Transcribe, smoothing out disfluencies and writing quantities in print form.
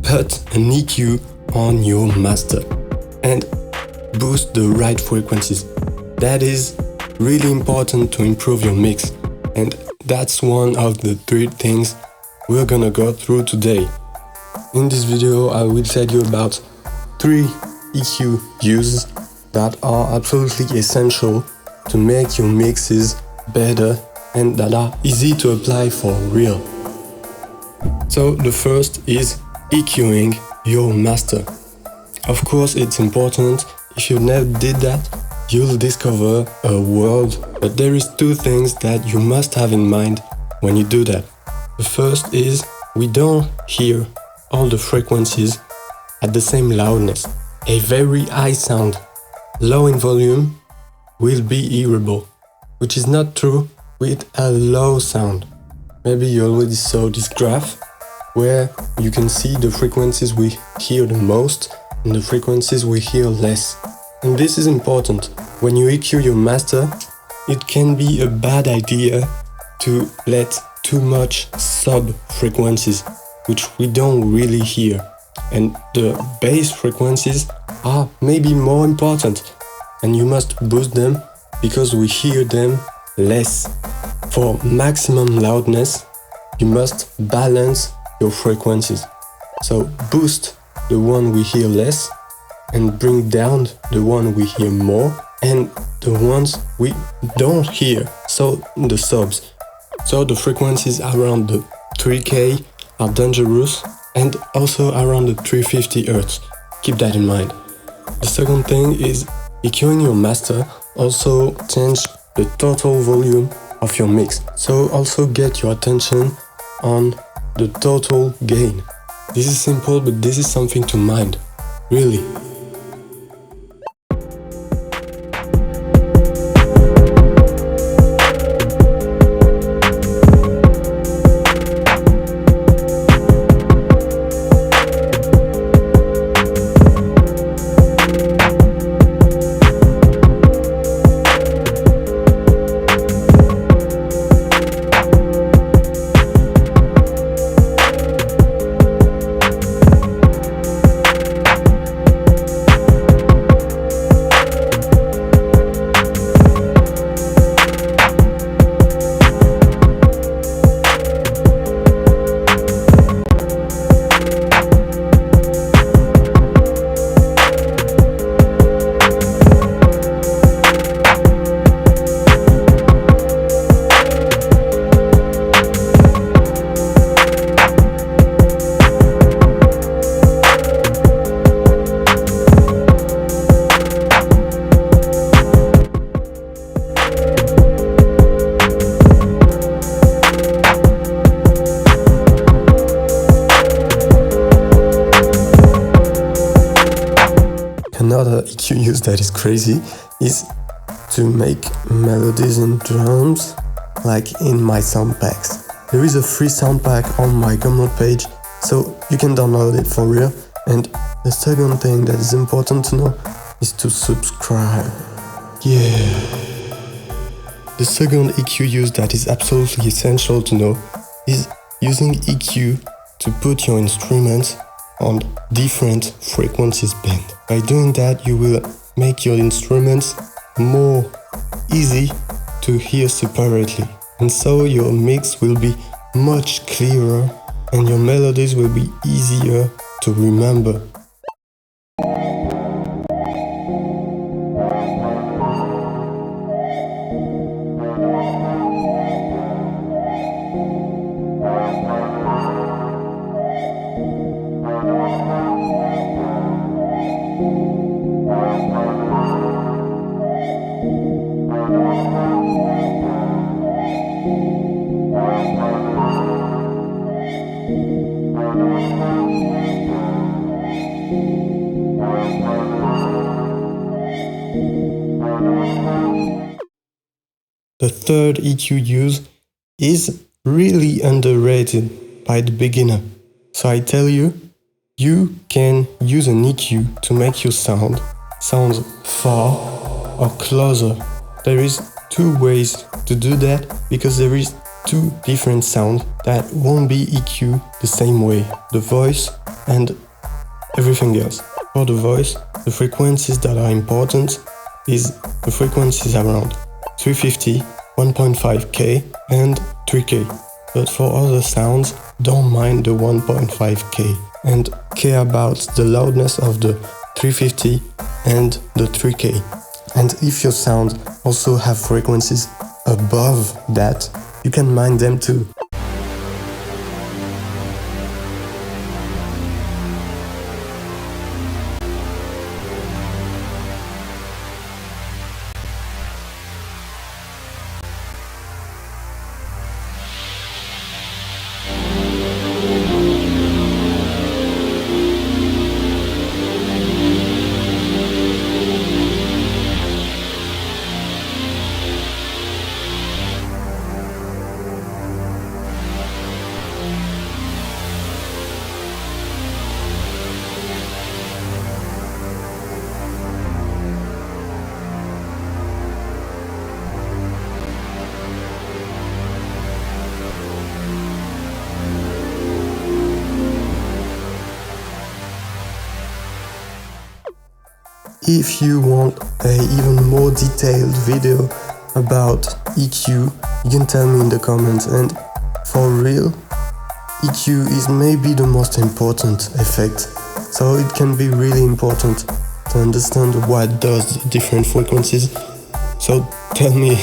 put an EQ on your master and boost the right frequencies. That is really important to improve your mix, and that's one of the 3 things we're gonna go through today. In this video, I will tell you about 3 EQ uses that are absolutely essential to make your mixes better and that are easy to apply for real. So the first is EQing your master. Of course, it's important. If you never did that, you'll discover a world, but there is 2 things that you must have in mind when you do that. The first is we don't hear all the frequencies at the same loudness. A very high sound, low in volume, will be hearable, which is not true with a low sound. Maybe you already saw this graph where you can see the frequencies we hear the most and the frequencies we hear less. And this is important. When you EQ your master, it can be a bad idea to let too much sub-frequencies, which we don't really hear. And the bass frequencies are maybe more important, and you must boost them because we hear them less. For maximum loudness, you must balance your frequencies. So boost the one we hear less and bring down the one we hear more and the ones we don't hear, so the subs. So the frequencies around the 3K are dangerous and also around the 350 Hz. Keep that in mind. The second thing is EQing your master also change the total volume of your mix. So also get your attention on the total gain. This is simple, but this is something to mind, really. Another EQ use that is crazy is to make melodies in drums, like in my sound packs. There is a free sound pack on my Gumroad page, so you can download it for real. And the second thing that is important to know is to subscribe. Yeah. The second EQ use that is absolutely essential to know is using EQ to put your instruments on different frequencies band. By doing that, you will make your instruments more easy to hear separately, and so your mix will be much clearer and your melodies will be easier to remember. The third EQ use is really underrated by the beginner. So I tell you, you can use an EQ to make your sound sound far or closer. There is 2 ways to do that because there is 2 different sounds that won't be EQ the same way, the voice and everything else. For the voice, the frequencies that are important is the frequencies around 350, 1.5K and 3K. But for other sounds, don't mind the 1.5K and care about the loudness of the 350 and the 3K. And if your sound also have frequencies above that, you can mind them too. If you want a even more detailed video about EQ, you can tell me in the comments. And for real, EQ is maybe the most important effect, so it can be really important to understand what does different frequencies. So tell me